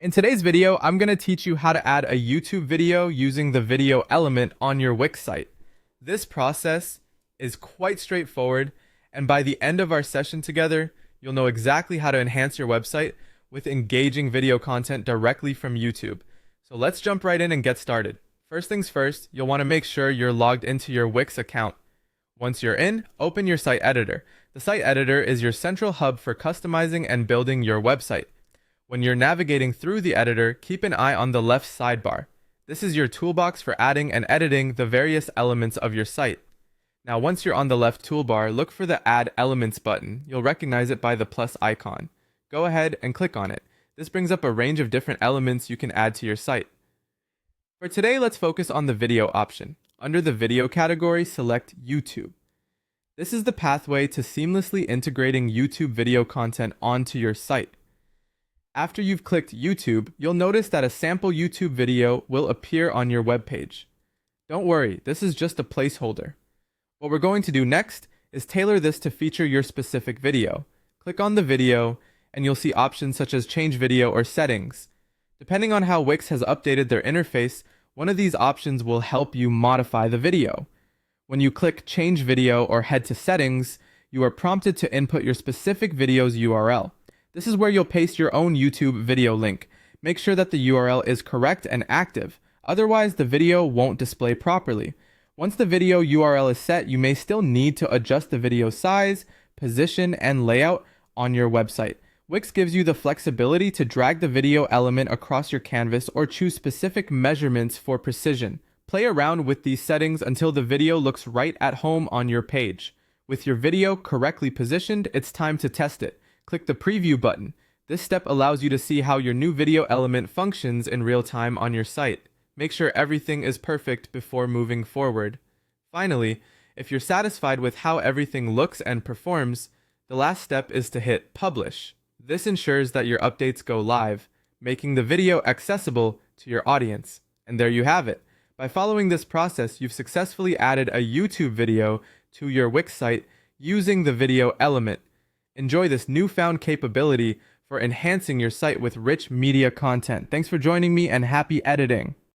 In today's video, I'm going to teach you how to add a YouTube video using the video element on your Wix site. This process is quite straightforward, and by the end of our session together, you'll know exactly how to enhance your website with engaging video content directly from YouTube. So let's jump right in and get started. First things first, you'll want to make sure you're logged into your Wix account. Once you're in, open your site editor. The site editor is your central hub for customizing and building your website. When you're navigating through the editor, keep an eye on the left sidebar. This is your toolbox for adding and editing the various elements of your site. Now, once you're on the left toolbar, look for the Add Elements button. You'll recognize it by the plus icon. Go ahead and click on it. This brings up a range of different elements you can add to your site. For today, let's focus on the video option. Under the video category, select YouTube. This is the pathway to seamlessly integrating YouTube video content onto your site. After you've clicked YouTube, you'll notice that a sample YouTube video will appear on your web page. Don't worry, this is just a placeholder. What we're going to do next is tailor this to feature your specific video. Click on the video, and you'll see options such as change video or settings. Depending on how Wix has updated their interface, one of these options will help you modify the video. When you click change video or head to settings, you are prompted to input your specific video's URL. This is where you'll paste your own YouTube video link. Make sure that the URL is correct and active, otherwise the video won't display properly. Once the video URL is set, you may still need to adjust the video size, position, and layout on your website. Wix gives you the flexibility to drag the video element across your canvas or choose specific measurements for precision. Play around with these settings until the video looks right at home on your page. With your video correctly positioned, it's time to test it. Click the preview button. This step allows you to see how your new video element functions in real time on your site. Make sure everything is perfect before moving forward. Finally, if you're satisfied with how everything looks and performs, the last step is to hit publish. This ensures that your updates go live, making the video accessible to your audience. And there you have it. By following this process, you've successfully added a YouTube video to your Wix site using the video element. Enjoy this newfound capability for enhancing your site with rich media content. Thanks for joining me and happy editing.